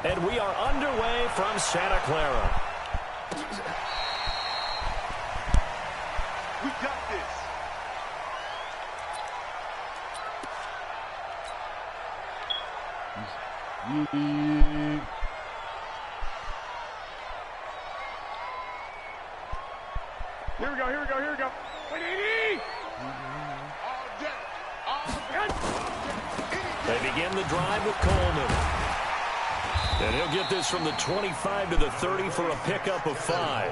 And we are underway from Santa Clara. We got this. Here we go, here we go, here we go. They begin the drive with Coleman. And he'll get this from the 25 to the 30 for a pickup of 5.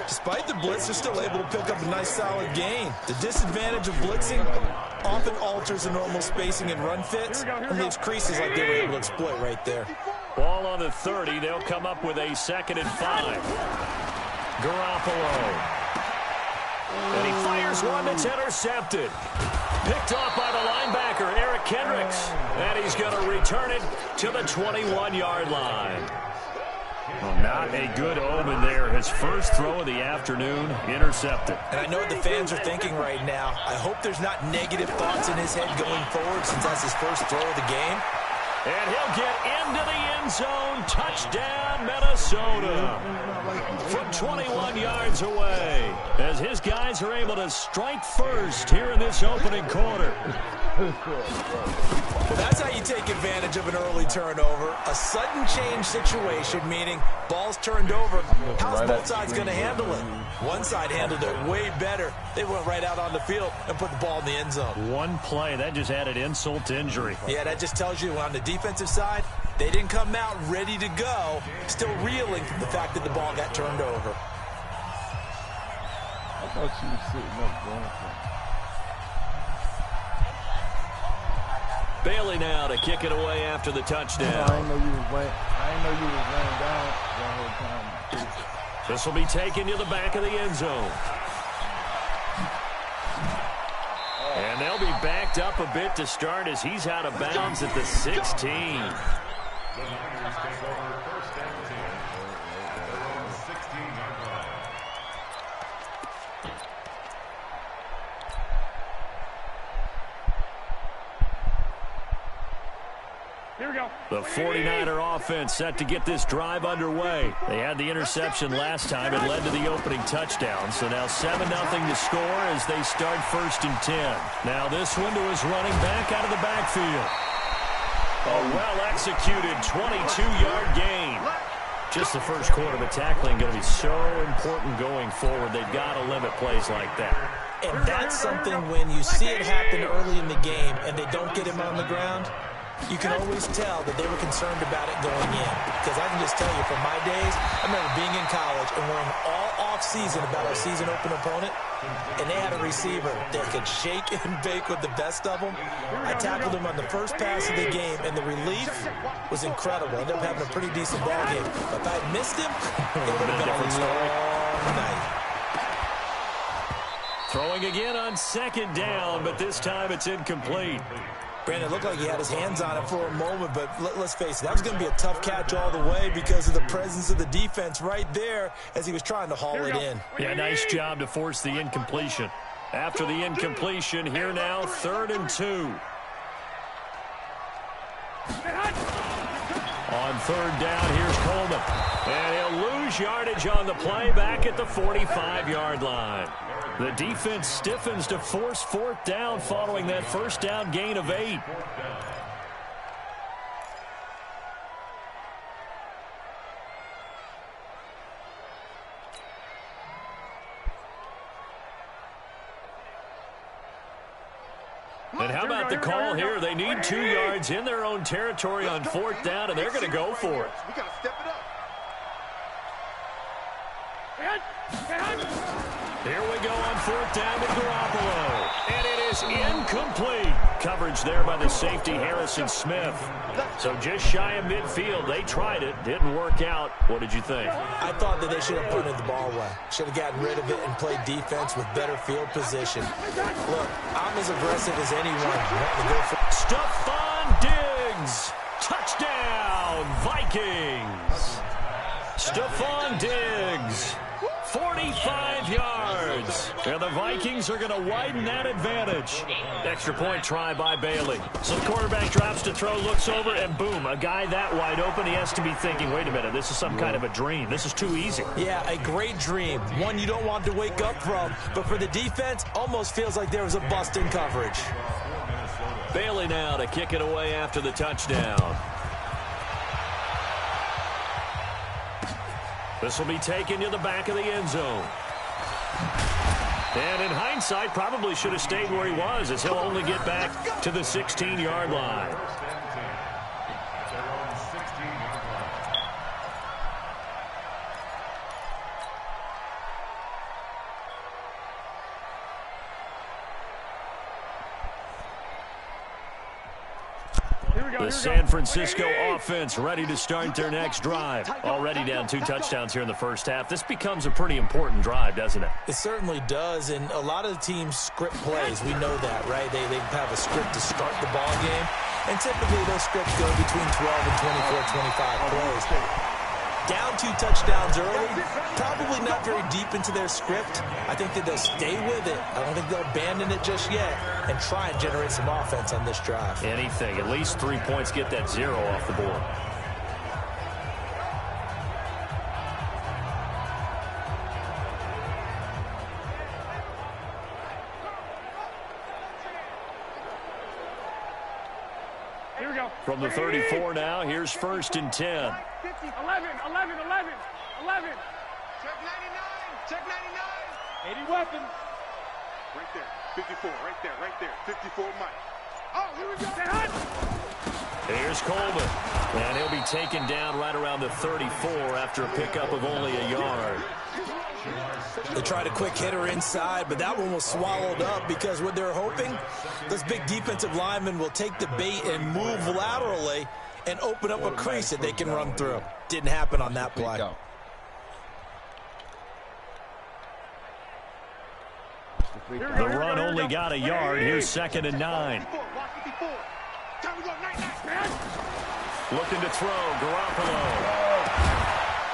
Despite the blitz, they're still able to pick up a nice solid gain. The disadvantage of blitzing often alters the normal spacing and run fits and leaves creases like they were able to exploit right there. Ball on the 30. They'll come up with a 2nd and 5. Garoppolo. And he fires one that's intercepted. Picked off by the linebacker, Eric Kendricks. And he's going to return it to the 21-yard line. Well, not a good omen there. His first throw of the afternoon, intercepted. And I know what the fans are thinking right now. I hope there's not negative thoughts in his head going forward since that's his first throw of the game. And he'll get into the end zone. Touchdown, Minnesota. From 21 yards away, as his guys are able to strike first here in this opening quarter. Well, that's how you take advantage of an early turnover. A sudden change situation, meaning ball's turned over. How's both sides going to handle it? One side handled it way better. They went right out on the field and put the ball in the end zone. One play, that just added insult to injury. Yeah, that just tells you on the defensive side, they didn't come out ready to go, still reeling from the fact that the ball got turned over. I thought she was sitting up going for it. Bailey now to kick it away after the touchdown. I didn't know you was laying down the whole time. This will be taken to the back of the end zone. And they'll be backed up a bit to start as he's out of bounds at the 16. The 49er offense set to get this drive underway. They had the interception last time. It led to the opening touchdown. So now 7-0 to score as they start 1st and 10. Now this one to his running back out of the backfield. A well-executed 22-yard gain. Just the first quarter, but tackling going to be so important going forward. They've got to limit plays like that. And that's something when you see it happen early in the game and they don't get him on the ground, you can always tell that they were concerned about it going in. Because I can just tell you, from my days, I remember being in college and worrying all off-season about our season-open opponent, and they had a receiver that could shake and bake with the best of them. I tackled him on the first pass of the game, and the relief was incredible. I ended up having a pretty decent ball game. But if I had missed him, it would have been a long night. Throwing again on 2nd down, but this time it's incomplete. Brandon, it looked like he had his hands on it for a moment, but let's face it, that was going to be a tough catch all the way because of the presence of the defense right there as he was trying to haul it in. Yeah, nice job to force the incompletion. After the incompletion, here now, 3rd and 2. On 3rd down, here's Coleman. And he'll lose yardage on the play back at the 45-yard line. The defense stiffens to force 4th down following that 1st down gain of 8. And how about the call here? They need 2 yards in their own territory on 4th down, and they're going to go for it. We got to step it up. Here we go on 4th down with Garoppolo. And it is incomplete. Coverage there by the safety, Harrison Smith. So just shy of midfield. They tried it. Didn't work out. What did you think? I thought that they should have punted the ball away. Should have gotten rid of it and played defense with better field position. Look, I'm as aggressive as anyone wanting to go for Stephon Diggs. Touchdown, Vikings. Stephon Diggs 45 yards. And the Vikings are going to widen that advantage. Extra point try by Bailey. So the quarterback drops to throw, looks over, and boom, a guy that wide open, he has to be thinking, wait a minute, this is some kind of a dream. This is too easy. Yeah, a great dream. One you don't want to wake up from. But for the defense, almost feels like there was a bust in coverage. Bailey now to kick it away after the touchdown. This will be taken to the back of the end zone. And in hindsight, probably should have stayed where he was, as he'll only get back to the 16-yard line. The San Francisco offense ready to start their next drive. Already down 2 touchdowns here in the first half. This becomes a pretty important drive, doesn't it? It certainly does, and a lot of the teams script plays. We know that, right? They have a script to start the ball game, and typically those scripts go between 12 and 24, 25 plays. Down 2 touchdowns early, probably not very deep into their script. I think that they'll stay with it. I don't think they'll abandon it just yet and try and generate some offense on this drive. Anything. At least 3 points, get that 0 off the board. Here we go. From the 34 now, here's 1st and 10. 11, 11, 11, 11. Check 99, check 99. 80 weapon. Right there, 54, right there, 54 Mike. Oh, here we go. Here's Coleman. And he'll be taken down right around the 34 after a pickup of only a yard. They tried a quick hitter inside, but that one was swallowed up because what they're hoping, those big defensive linemen will take the bait and move laterally and open up a crease that they can run through. Didn't happen on that play. The run only got a yard. Here's 2nd and 9. Looking to throw, Garoppolo.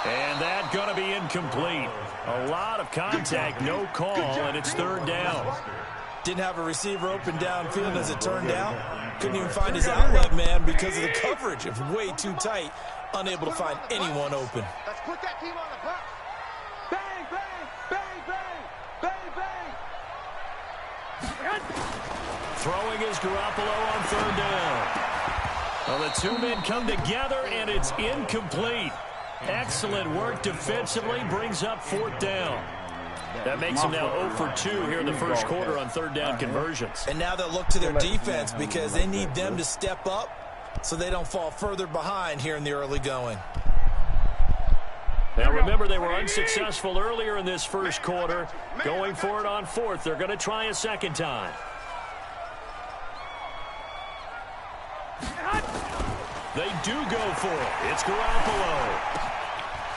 And that going to be incomplete. A lot of contact, no call, and it's 3rd down. Didn't have a receiver open downfield as it turned out. Couldn't even find his outlet man because of the coverage. It's way too tight. Unable to find anyone open. Let's put that team on the clock. Bang, bang, bang, bang, bang, bang. Throwing is Garoppolo on 3rd down. Well, the 2 men come together, and it's incomplete. Excellent work defensively, brings up 4th down. That makes them now 0 for 2 here in the first quarter on 3rd down conversions. And now they'll look to their defense because they need them to step up so they don't fall further behind here in the early going. Now remember, they were unsuccessful earlier in this first quarter. Going for it on 4th. They're going to try a 2nd time. They do go for it. It's Garoppolo.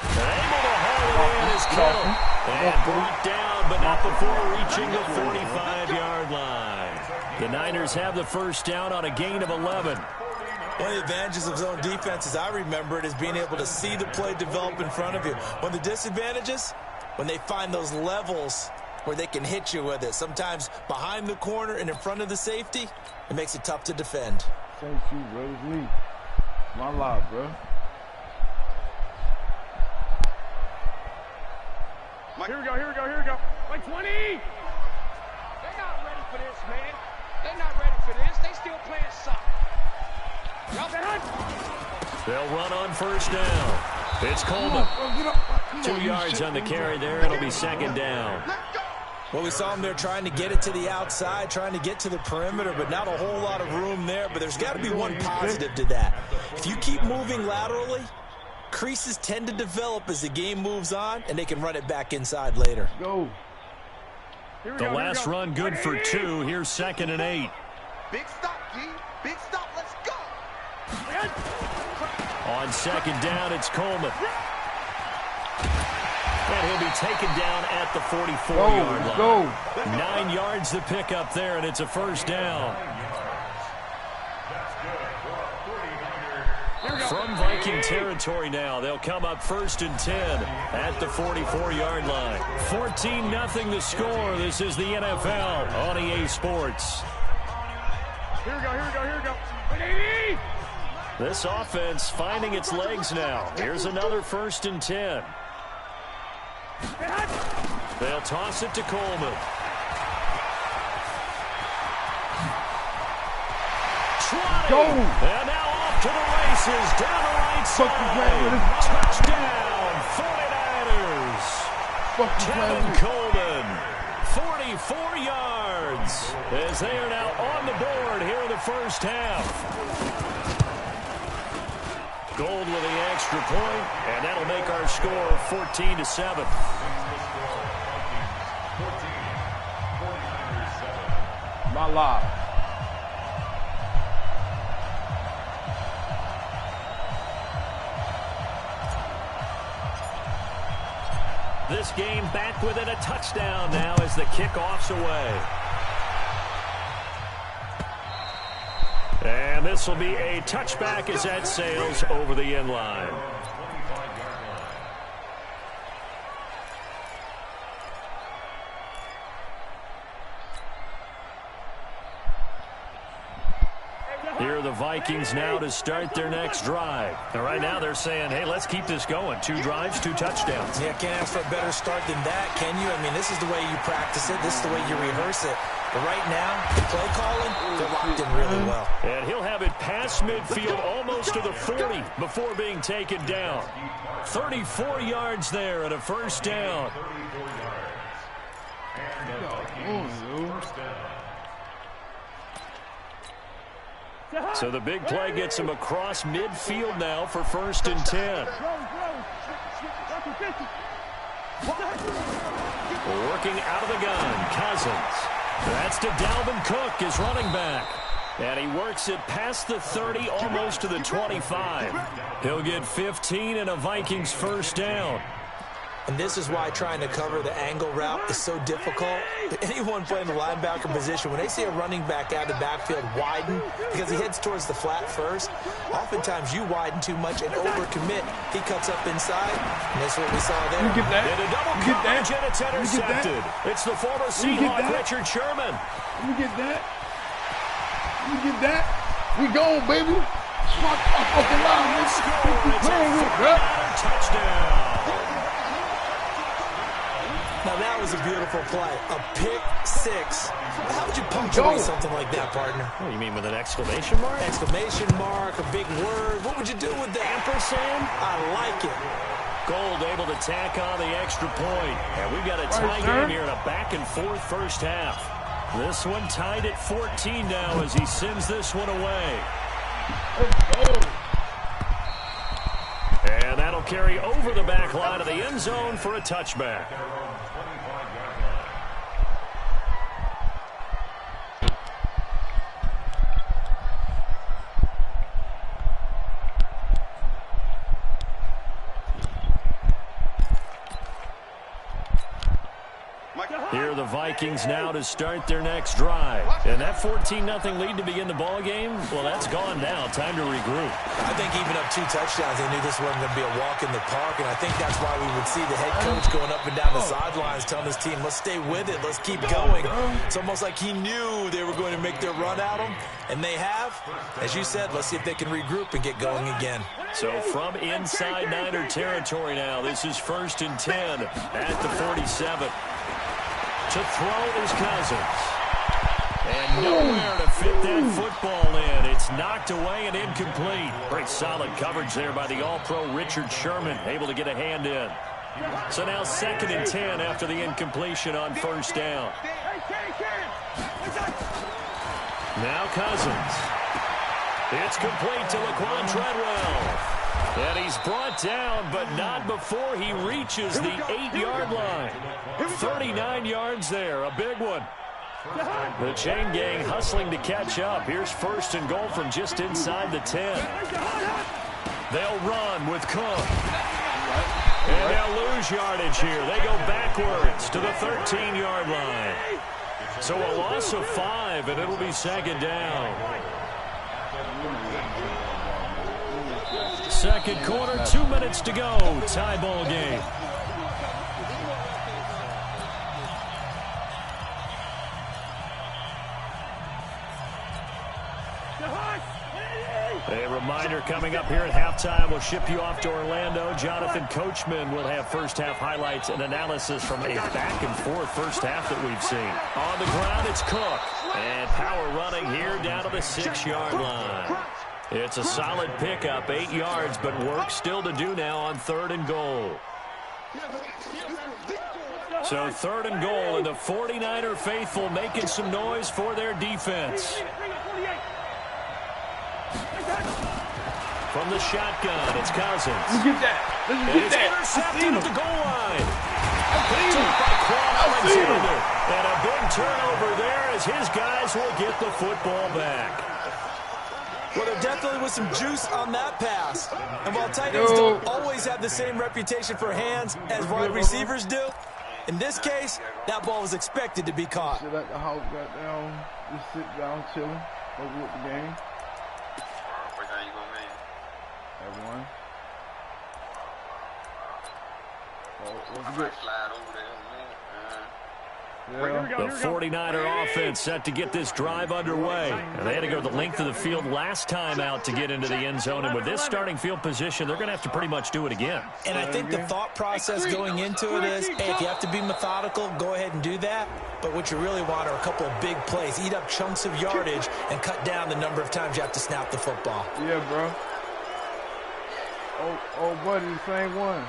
Able to haul it in is Kittle. And brought down, but not before reaching the 45-yard line. The Niners have the 1st down on a gain of 11. One of the advantages of zone defense, as I remember it, is being able to see the play develop in front of you. One of the disadvantages, when they find those levels where they can hit you with it. Sometimes behind the corner and in front of the safety, it makes it tough to defend. Thank you, bro. It's me. My life, bro. Here we go, here we go, here we go. Like 20. They're not ready for this, man. They're not ready for this. They still playing soccer. They'll run on 1st down. It's Coleman. 2 yards on the carry there. It'll be 2nd down. Well, we saw them there trying to get it to the outside, trying to get to the perimeter, but not a whole lot of room there. But there's got to be one positive to that. If you keep moving laterally, creases tend to develop as the game moves on, and they can run it back inside later. Go. The last run good for 2. Here's 2nd and 8. Big stop, G. Big stop. Let's go. On 2nd down, it's Coleman. And he'll be taken down at the 44-yard line. Go. 9 yards to pick up there, and it's a 1st down. From Viking territory now, they'll come up 1st and 10 at the 44-yard line. 14-0 the score. This is the NFL on EA Sports. Here we go. This offense finding its legs now. Here's another 1st and 10. They'll toss it to Coleman. Go! And now off to the races, down the right side. Touchdown, 49ers. Kevin Coleman, 44 yards, as they are now on the board here in the first half. Gold with the extra point, and that'll make our score 14-7. My life. This game back within a touchdown now as the kickoff's away. And this will be a touchback as that sails over the end line. Here are the Vikings now to start their next drive. And right now they're saying, hey, let's keep this going. 2 drives, 2 touchdowns. Yeah, can't ask for a better start than that, can you? I mean, this is the way you practice it. This is the way you rehearse it. But right now, the play calling, they're locked in really well. And he'll have it past midfield almost to the 40 before being taken down. 34 yards there and a first down. So the big play gets him across midfield now for 1st and 10. Working out of the gun, Cousins. That's to Dalvin Cook, his running back. And he works it past the 30, almost to the 25. He'll get 15 and a Vikings first down. And this is why trying to cover the angle route is so difficult. Anyone playing the linebacker position, when they see a running back out of the backfield widen because he heads towards the flat first, oftentimes you widen too much and overcommit. He cuts up inside, and that's what we saw there. You get that? And a double coverage, and it's intercepted. It's the former Seahawk, Richard Sherman. Let me get that. Let me get that. We gone, baby. Smart fucking line. It's a 49er touchdown. Now, that was a beautiful play. A pick 6. How would you punctuate something like that, partner? What do you mean, with an exclamation mark? Exclamation mark, a big word. What would you do with that? Ampersand? I like it. Gold able to tack on the extra point. And we've got a tie game here in a back-and-forth first half. This one tied at 14 now as he sends this one away. And that'll carry over the back line of the end zone for a touchback. Here are the Vikings now to start their next drive. And that 14-0 lead to begin the ball game, well, that's gone now. Time to regroup. I think even up 2 touchdowns, they knew this wasn't going to be a walk in the park, and I think that's why we would see the head coach going up and down the sidelines telling his team, let's stay with it, let's keep going. It's almost like he knew they were going to make their run at him, and they have. As you said, let's see if they can regroup and get going again. So from inside Niner territory now, this is 1st and 10 at the 47. To throw is Cousins. And nowhere to fit that football in. It's knocked away and incomplete. Very solid coverage there by the All-Pro Richard Sherman, able to get a hand in. So now 2nd and 10 after the incompletion on first down. Now Cousins. It's complete to Laquan Treadwell. And he's brought down, but not before he reaches the 8-yard line. 39 yards there, a big one. The chain gang hustling to catch up. Here's 1st and goal from just inside the 10. They'll run with Cook. And they'll lose yardage here. They go backwards to the 13-yard line. So a loss of 5, and it'll be 2nd down. second quarter, 2 minutes to go. Tie ball game. A reminder coming up here at halftime. We'll ship you off to Orlando. Jonathan Coachman will have first-half highlights and analysis from a back-and-forth first half that we've seen. On the ground, it's Cook. And power running here down to the 6-yard line. It's a solid pickup, 8 yards, but work still to do now on 3rd and goal. So 3rd and goal, and the 49er faithful making some noise for their defense. From the shotgun, it's Cousins. Let's get that. Let's get that. Intercepted at the goal line. Picked up by Quan Alexander. And a big turnover there as his guys will get the football back. Well, there definitely was some juice on that pass. And while tight ends don't always have the same reputation for hands as wide receivers do, in this case, that ball was expected to be caught. Sit at the house, got down, just sit down, chilling, over with the game. Everyone. The 49er offense set to get this drive underway. And they had to go the length of the field last time out to get into the end zone. And with this starting field position, they're going to have to pretty much do it again. And I think the thought process going into it is, hey, if you have to be methodical, go ahead and do that. But what you really want are a couple of big plays. Eat up chunks of yardage and cut down the number of times you have to snap the football. Yeah, bro. Oh, buddy, the same one.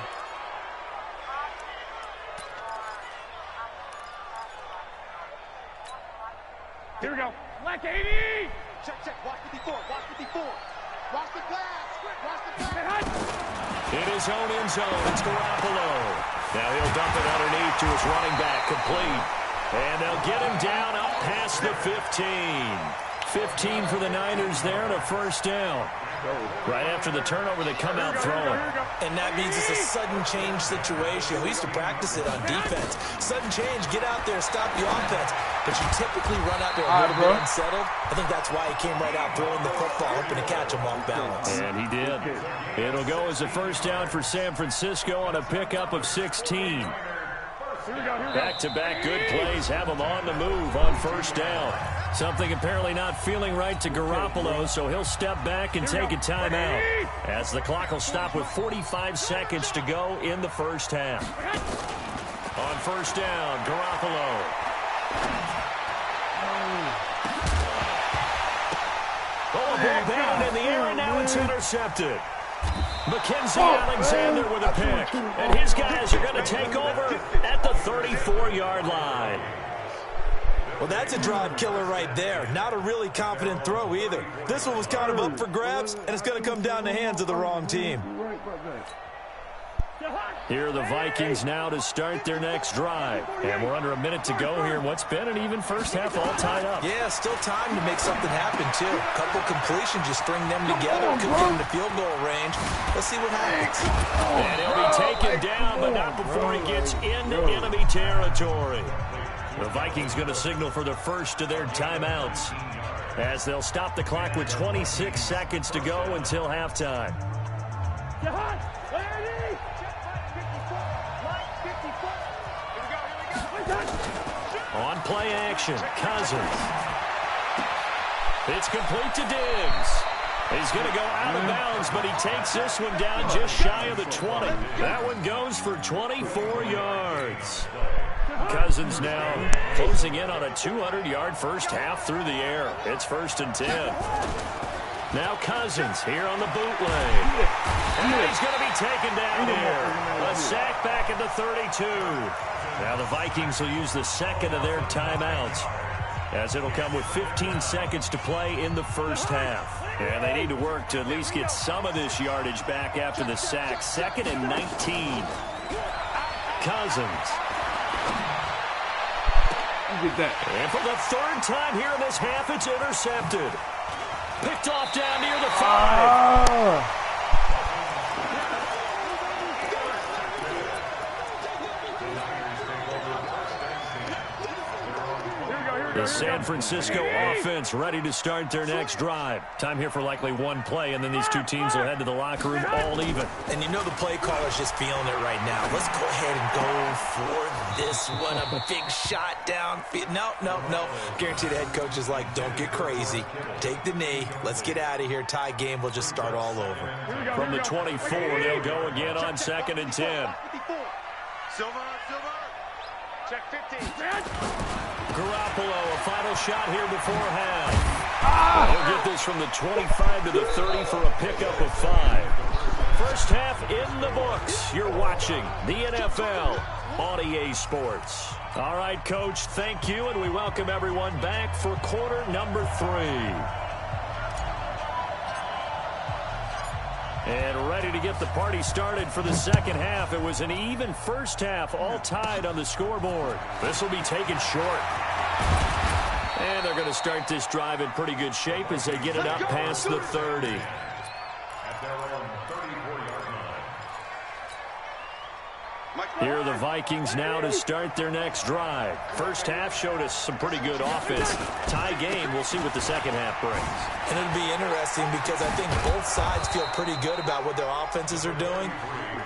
Here we go. Black 80. Check. Watch 54. Watch 54. Watch the pass. Watch the pass. In his own end zone, it's Garoppolo. Now he'll dump it underneath to his running back, complete. And they'll get him down up past the 15. 15 for the Niners there and a first down. Right after the turnover, they come out throwing. And that means it's a sudden change situation. We used to practice it on defense. Sudden change, get out there, stop the offense. But you typically run out there a little bit unsettled. I think that's why he came right out throwing the football, hoping to catch him off balance. And he did. It'll go as a first down for San Francisco on a pickup of 16. Back-to-back good plays have him on the move on first down. Something apparently not feeling right to Garoppolo, so he'll step back and take a timeout. As the clock will stop with 45 seconds to go in the first half. On first down, Garoppolo. Oh, a ball down in the air, and now it's intercepted. Mackenzie Alexander with a pick. And his guys are going to take over at the 34-yard line. Well, that's a drive killer right there. Not a really confident throw either. This one was kind of up for grabs, and it's going to come down the hands of the wrong team. Here are the Vikings now to start their next drive. And we're under a minute to go here in what's been an even first half, all tied up. Yeah, still time to make something happen, too. A couple completions, you string them together. Could get into field goal range. Let's see what happens. And he'll be taken down, but not before he gets into enemy territory. The Vikings going to signal for the first of their timeouts as they'll stop the clock with 26 seconds to go until halftime. On play action, Cousins. It's complete to Diggs. He's going to go out of bounds, but he takes this one down just shy of the 20. That one goes for 24 yards. Cousins now closing in on a 200-yard first half through the air. It's 1st and 10. Now Cousins here on the bootleg. And he's going to be taken down here. A sack back at the 32. Now the Vikings will use the second of their timeouts, as it'll come with 15 seconds to play in the first half. And they need to work to at least get some of this yardage back after the sack. 2nd and 19. Cousins. Get that. And for the 3rd time here in this half, it's intercepted. Picked off down near the 5. The San Francisco offense ready to start their next drive. Time here for likely one play, and then these two teams will head to the locker room all even. And you know the play caller's just feeling it right now. Let's go ahead and go for this one. A big shot down. No. Guarantee the head coach is like, don't get crazy. Take the knee. Let's get out of here. Tie game. We'll just start all over. From the 24, they'll go again on 2nd and 10. Silver. Check 15. Garoppolo, a final shot here before half. He'll get this from the 25 to the 30 for a pickup of 5. First half in the books. You're watching the NFL on EA Sports. All right, Coach, thank you, and we welcome everyone back for quarter number 3. And ready to get the party started for the second half. It was an even first half, all tied on the scoreboard. This will be taken short. And they're going to start this drive in pretty good shape as they get it up past the 30. Here are the Vikings now to start their next drive. First half showed us some pretty good offense. Tie game, we'll see what the second half brings. And it'll be interesting because I think both sides feel pretty good about what their offenses are doing.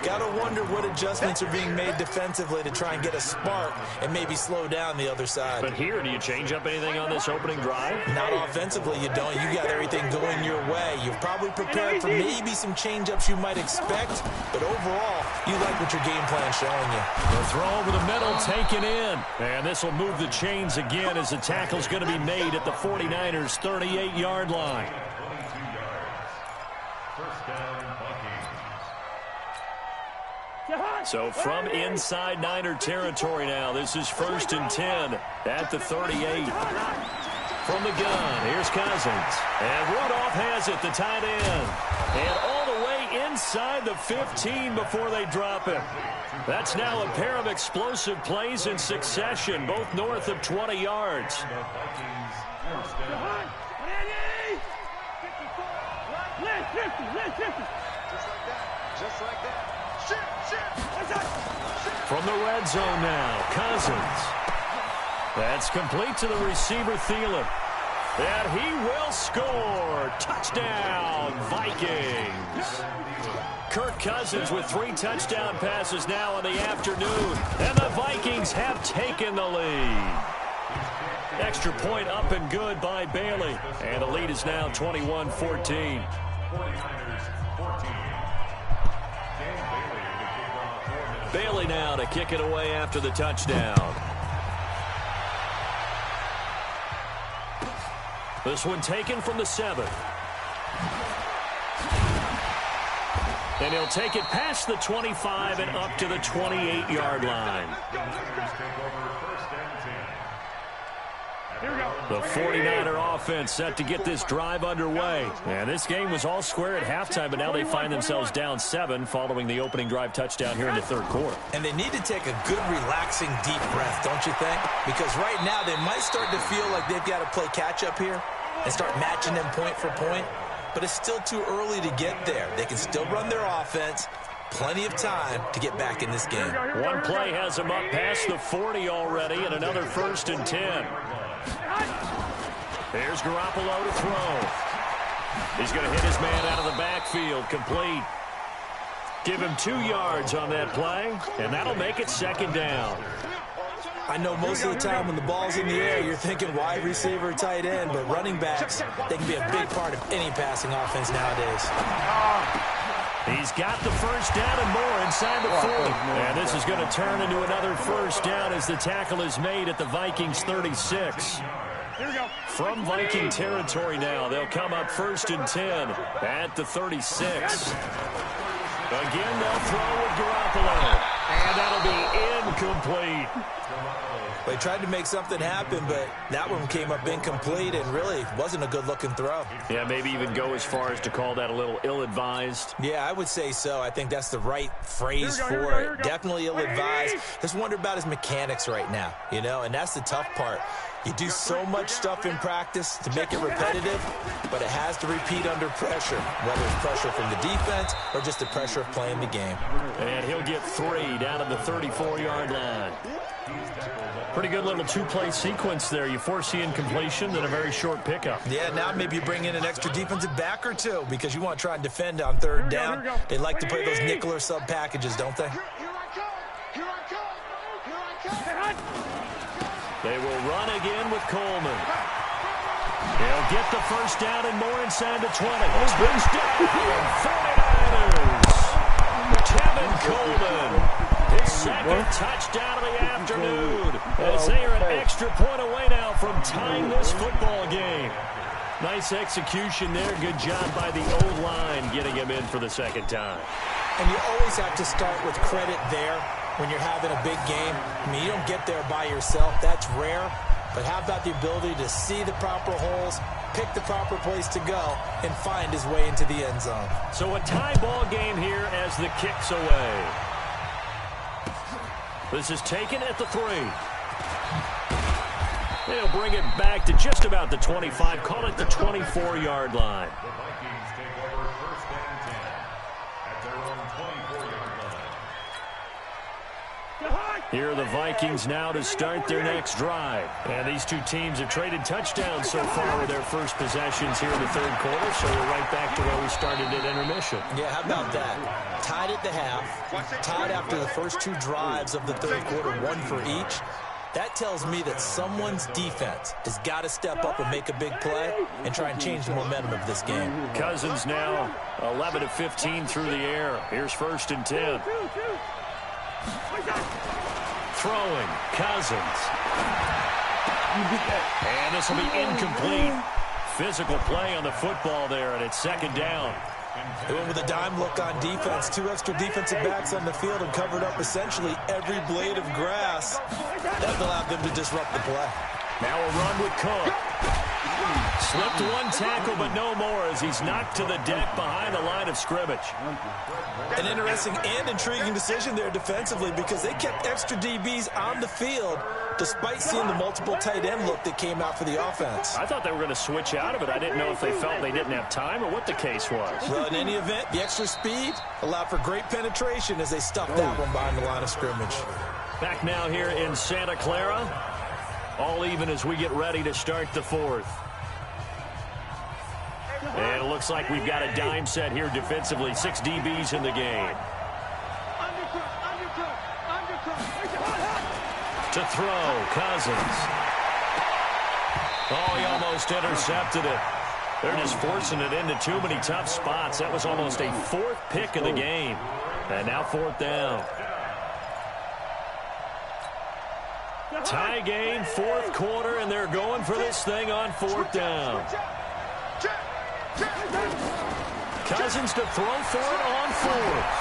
Got to wonder what adjustments are being made defensively to try and get a spark and maybe slow down the other side. But here, do you change up anything on this opening drive? Not offensively, you don't. You got everything going your way. You've probably prepared for maybe some change-ups you might expect, but overall, you like what your game plan's showing you. The throw over the middle taken in. And this will move the chains again as the tackle's going to be made at the 49ers' 38-yard line. So from inside Niner territory now, this is 1st and 10 at the 38. From the gun, here's Cousins. And Rudolph has it, the tight end. And all the way inside the 15 before they drop it. That's now a pair of explosive plays in succession, both north of 20 yards. Just like that. From the red zone now, Cousins. That's complete to the receiver, Thielen. And he will score. Touchdown, Vikings. Kirk Cousins with 3 touchdown passes now in the afternoon. And the Vikings have taken the lead. Extra point up and good by Bailey. And the lead is now 21-14. Bailey now to kick it away after the touchdown. This one taken from the 7. And he'll take it past the 25 and up to the 28-yard line. The 49er offense set to get this drive underway. And this game was all square at halftime, but now they find themselves down 7 following the opening drive touchdown here in the third quarter. And they need to take a good, relaxing, deep breath, don't you think? Because right now they might start to feel like they've got to play catch-up here and start matching them point for point. But it's still too early to get there. They can still run their offense. Plenty of time to get back in this game. One play has them up past the 40 already, and another 1st and 10. There's Garoppolo to throw. He's going to hit his man out of the backfield. Complete. Give him 2 yards on that play, and that'll make it 2nd down. I know most of the time when the ball's in the air, you're thinking wide receiver, tight end, but running backs, they can be a big part of any passing offense nowadays. He's got the first down and more inside the 40. And this is going to turn into another first down as the tackle is made at the Vikings 36. From Viking territory now, they'll come up 1st and 10 at the 36. Again, they'll throw with Garoppolo. And that'll be incomplete. They tried to make something happen, but that one came up incomplete and really wasn't a good-looking throw. Yeah, maybe even go as far as to call that a little ill-advised. Yeah, I would say so. I think that's the right phrase for it. Definitely ill-advised. Just wonder about his mechanics right now, you know, and that's the tough part. You do so much stuff in practice to make it repetitive, but it has to repeat under pressure, whether it's pressure from the defense or just the pressure of playing the game. And he'll get 3 down at the 34-yard line. Pretty good little two-play sequence there. You force the incompletion, then a very short pickup. Yeah, now maybe you bring in an extra defensive back or two because you want to try and defend on third down. They like to play those nickel or sub packages, don't they? They will run again with Coleman. He'll get the first down and more inside the 20. Touchdown, 49ers. Kevin Coleman. His second touchdown of the afternoon. As they are an extra point away now from tying this football game. Nice execution there. Good job by the O-line getting him in for the second time. And you always have to start with credit there when you're having a big game. I mean, you don't get there by yourself. That's rare. But how about the ability to see the proper holes, pick the proper place to go, and find his way into the end zone? So a tie ball game here as the kick's away. This is taken at the 3. They'll bring it back to just about the 25. Call it the 24-yard line. The Vikings take over first and 10 at their own 24-yard line. Here are the Vikings now to start their next drive. And these two teams have traded touchdowns so far with their first possessions here in the third quarter, so we're right back to where we started at intermission. Yeah, how about that? Tied at the half, tied after the first two drives of the third quarter, one for each. That tells me that someone's defense has got to step up and make a big play and try and change the momentum of this game. Cousins now 11 of 15 through the air. Here's first and 10. Throwing, Cousins. And this will be incomplete. Physical play on the football there, and it's second down. They went with a dime look on defense. Two extra defensive backs on the field and covered up essentially every blade of grass. That allowed them to disrupt the play. Now a run with Cook. Slipped one tackle, but no more as he's knocked to the deck behind the line of scrimmage. An interesting and intriguing decision there defensively because they kept extra DBs on the field despite seeing the multiple tight end look that came out for the offense. I thought they were going to switch out of it. I didn't know if they felt they didn't have time or what the case was. Well, in any event, the extra speed allowed for great penetration as they stuffed that one behind the line of scrimmage. Back now here in Santa Clara. All even as we get ready to start the fourth. And it looks like we've got a dime set here defensively. 6 DBs in the game. To throw, Cousins. Oh, he almost intercepted it. They're just forcing it into too many tough spots. That was almost a 4th pick of the game. And now 4th down. Tie game, 4th quarter, and they're going for this thing on 4th down. Cousins to throw for it on 4th.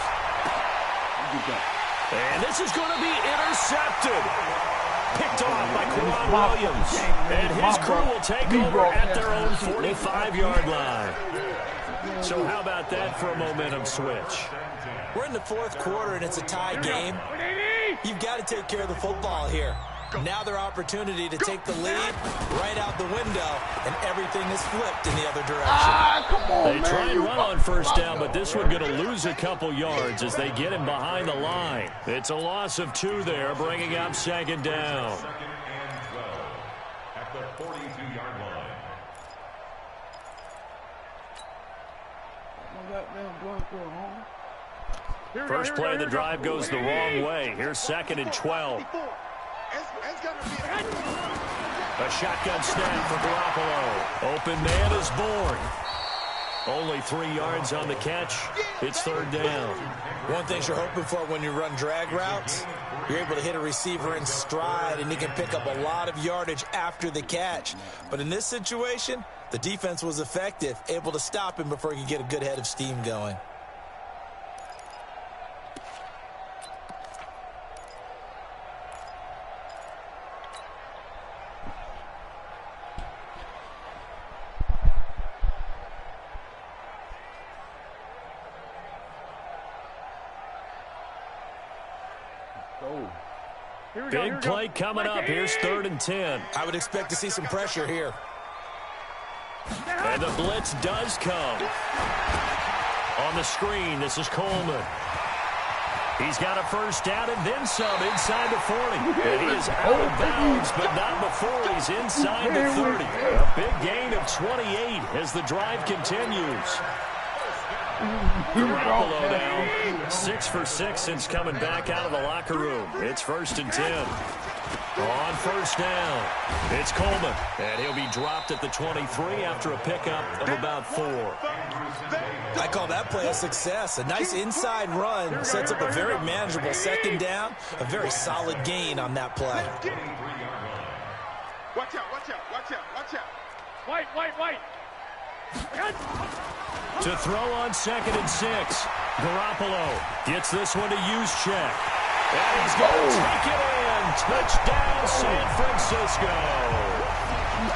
And this is going to be intercepted. Picked off by Quan Williams. And his crew will take over at their own 45-yard line. So how about that for a momentum switch? We're in the 4th quarter, and it's a tie game. You've got to take care of the football here. Now their opportunity to take the lead right out the window, and everything is flipped in the other direction. Come on, they try and run on first down, but this one going to lose a couple yards as they get him behind the line. It's a loss of 2 there, bringing up second down. Second and 12 at the 42-yard line. First play of the drive goes the wrong way. Here's second and 12. A shotgun snap for Garoppolo. Open man is born. Only 3 yards on the catch. It's 3rd down. One thing you're hoping for when you run drag routes, you're able to hit a receiver in stride, and he can pick up a lot of yardage after the catch. But in this situation, the defense was effective, able to stop him before he could get a good head of steam going. Big play coming up. Here's 3rd and 10. I would expect to see some pressure here. And the blitz does come. On the screen, this is Coleman. He's got a first down and then some inside the 40. And he is out of bounds, but not before he's inside the 30. A big gain of 28 as the drive continues. Garoppolo now 6 for 6 since coming back out of the locker room. It's 1st and 10. On first down, it's Coleman, and he'll be dropped at the 23 after a pickup of about 4. I call that play a success. A nice inside run sets up a very manageable 2nd down, a very solid gain on that play. Watch out, watch out, watch out, watch out. White. To throw on 2nd and 6, Garoppolo gets this one to Juszczyk. And he's going to take it in. Touchdown, San Francisco.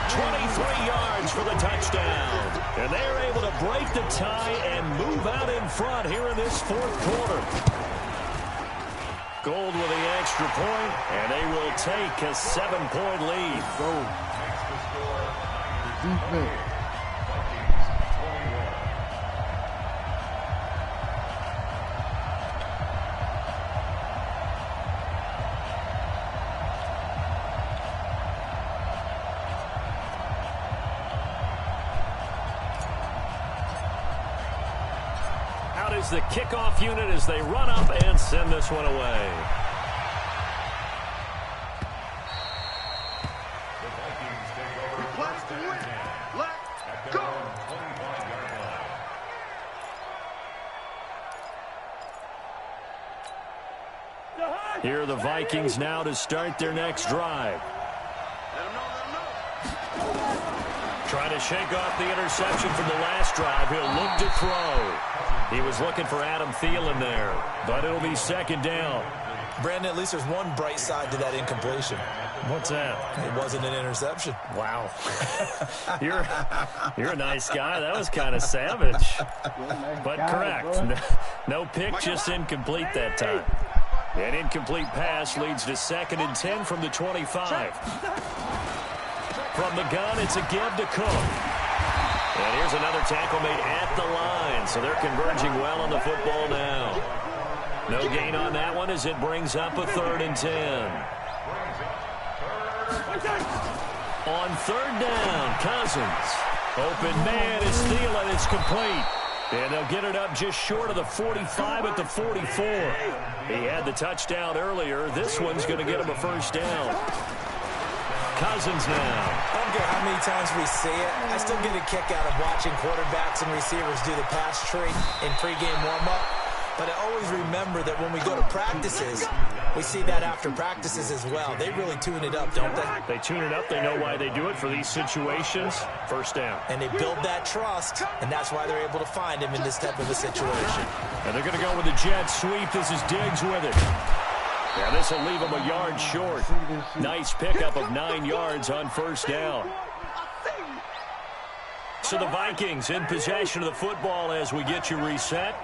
23 yards for the touchdown. And they're able to break the tie and move out in front here in this 4th quarter. Gold with the extra point, and they will take a 7-point lead. Defense. Is the kickoff unit as they run up and send this one away. The Vikings take over first and 10 at their own 25-yard line. Here are the Vikings now to start their next drive. Trying to shake off the interception from the last drive. He'll look to throw. He was looking for Adam Thielen there, but it'll be 2nd down. Brandon, at least there's one bright side to that incompletion. What's that? It wasn't an interception. Wow. You're a nice guy. That was kind of savage. But correct. No pick, just incomplete that time. An incomplete pass leads to 2nd and 10 from the 25. From the gun, it's a give to Cook. And here's another tackle made at the line, so they're converging well on the football now. No gain on that one as it brings up a 3rd and 10. On 3rd down, Cousins. Open man is Thielen. It's complete. And they'll get it up just short of the 45 at the 44. He had the touchdown earlier. This one's going to get him a 1st down. Cousins now. I don't care how many times we see it. I still get a kick out of watching quarterbacks and receivers do the pass tree in pregame warm-up. But I always remember that when we go to practices, we see that after practices as well. They really tune it up, don't they? They tune it up. They know why they do it for these situations. 1st down. And they build that trust, and that's why they're able to find him in this type of a situation. And they're going to go with the jet sweep. This is Diggs with it. Yeah, this will leave him a yard short. Nice pickup of 9 yards on 1st down. So the Vikings in possession of the football as we get you reset.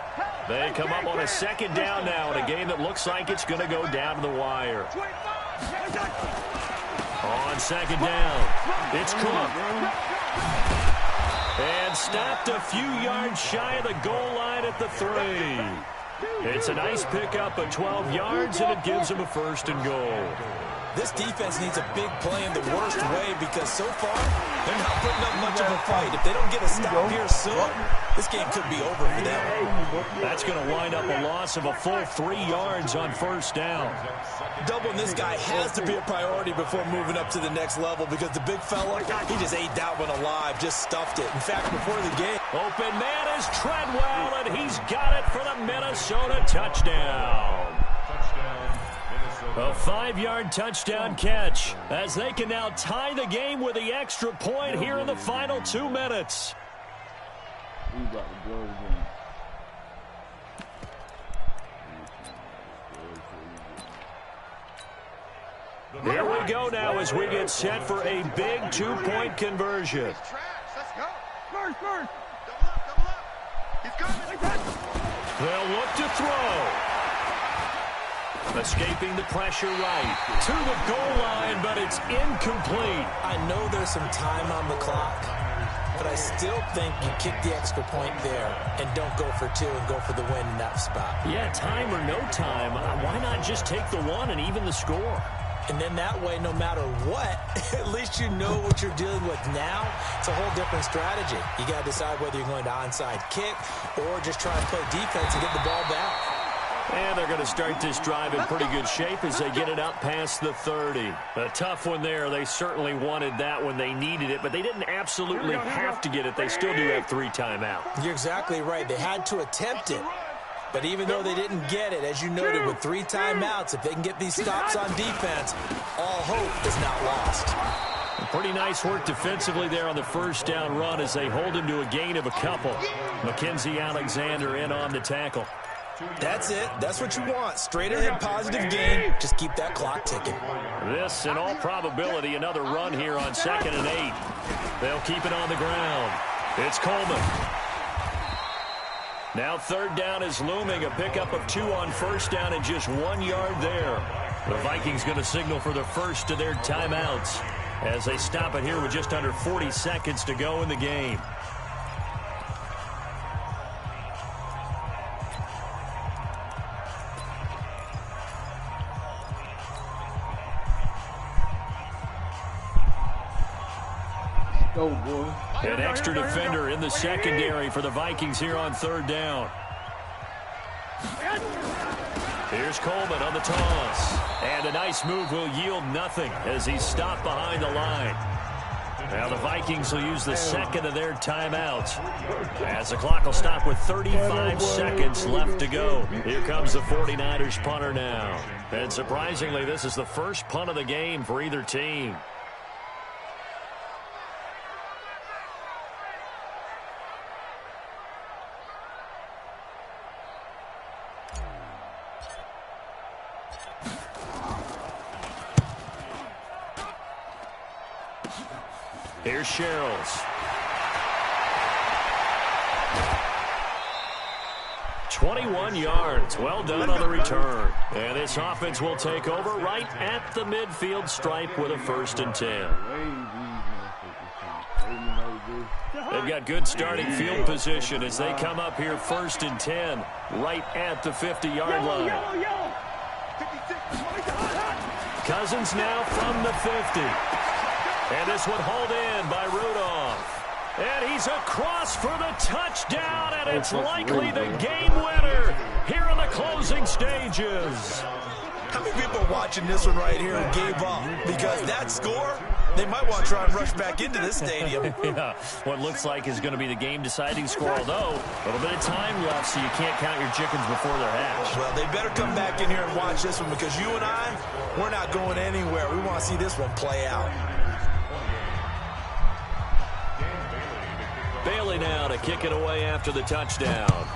They come up on a 2nd down now in a game that looks like it's going to go down to the wire. On 2nd down, it's Cook. And stopped a few yards shy of the goal line at the 3. It's a nice pickup of 12 yards, and it gives them a 1st and goal. This defense needs a big play in the worst way because so far, they're not putting up much of a fight. If they don't get a stop here soon, this game could be over for them. That's going to wind up a loss of a full 3 yards on 1st down. Doubling this guy has to be a priority before moving up to the next level because the big fella, he just ate that one alive, just stuffed it. In fact, before the game. Open man is Treadwell, and he's got it for the Minnesota touchdown. A 5-yard touchdown catch as they can now tie the game with the extra point here in the final 2 minutes. Here we go now as we get set for a big 2-point conversion. Let's go. First. Double up. He's coming. They'll look to throw. Escaping the pressure right to the goal line, but it's incomplete. I know there's some time on the clock, but I still think you kick the extra point there and don't go for 2 and go for the win in that spot. Yeah, time or no time, why not just take the 1 and even the score? And then that way, no matter what, at least you know what you're dealing with now. It's a whole different strategy. You got to decide whether you're going to onside kick or just try and play defense and get the ball back. And they're going to start this drive in pretty good shape as they get it up past the 30. A tough one there. They certainly wanted that when they needed it, but they didn't absolutely have to get it. They still do have 3 timeouts. You're exactly right. They had to attempt it. But even though they didn't get it, as you noted, with 3 timeouts, if they can get these stops on defense, all hope is not lost. Pretty nice work defensively there on the first down run as they hold him to a gain of a couple. Mackenzie Alexander in on the tackle. That's it. That's what you want. Straight ahead positive gain. Just keep that clock ticking. This, in all probability, another run here on 2nd and 8. They'll keep it on the ground. It's Coleman. Now 3rd down is looming. A pickup of 2 on first down and just 1 yard there. The Vikings going to signal for the first of their timeouts as they stop it here with just under 40 seconds to go in the game. Go, boy. An extra defender in the secondary for the Vikings here on 3rd down. Here's Coleman on the toss. And a nice move will yield nothing as he's stopped behind the line. Now the Vikings will use the 2nd of their timeouts as the clock will stop with 35 seconds left to go. Here comes the 49ers punter now. And surprisingly, this is the first punt of the game for either team. Here's Sherrills. 21 yards. Well done on the return. And this offense will take over right at the midfield stripe with a 1st and 10. They've got good starting field position as they come up here 1st and 10 right at the 50-yard line. Cousins now from the 50. And this one hauled in by Rudolph. And he's across for the touchdown, and it's likely the game winner here in the closing stages. How many people are watching this one right here who gave up? Because that score, they might want to try and rush back into this stadium. Yeah, what looks like is going to be the game-deciding score, although a little bit of time left, so you can't count your chickens before they're hatched. Well, they better come back in here and watch this one because you and I, we're not going anywhere. We want to see this one play out. Bailey now to kick it away after the touchdown.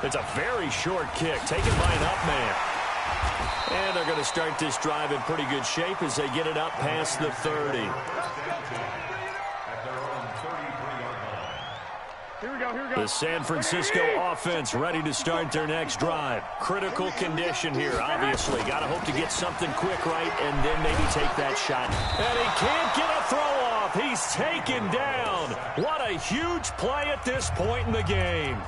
It's a very short kick taken by an up man. And they're going to start this drive in pretty good shape as they get it up past the 30. The San Francisco offense ready to start their next drive. Critical condition here, obviously. Got to hope to get something quick right and then maybe take that shot. And he can't get a throw off. He's taken down. What a huge play at this point in the game.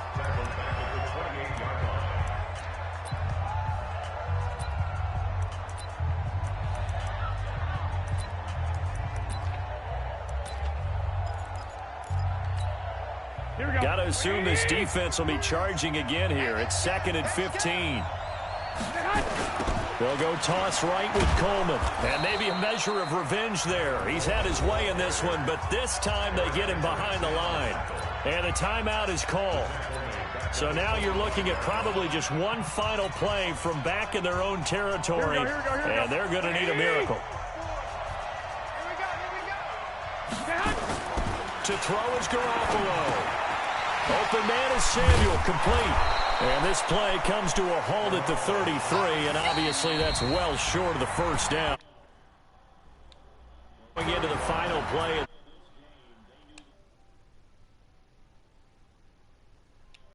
Got to assume this defense will be charging again here. It's 2nd and 15. They'll go toss right with Coleman. And maybe a measure of revenge there. He's had his way in this one, but this time they get him behind the line. And a timeout is called. So now you're looking at probably just one final play from back in their own territory. And they're going to need a miracle. To throw is Garoppolo. Open man is Samuel, complete. And this play comes to a halt at the 33, and obviously that's well short of the first down. Going into the final play.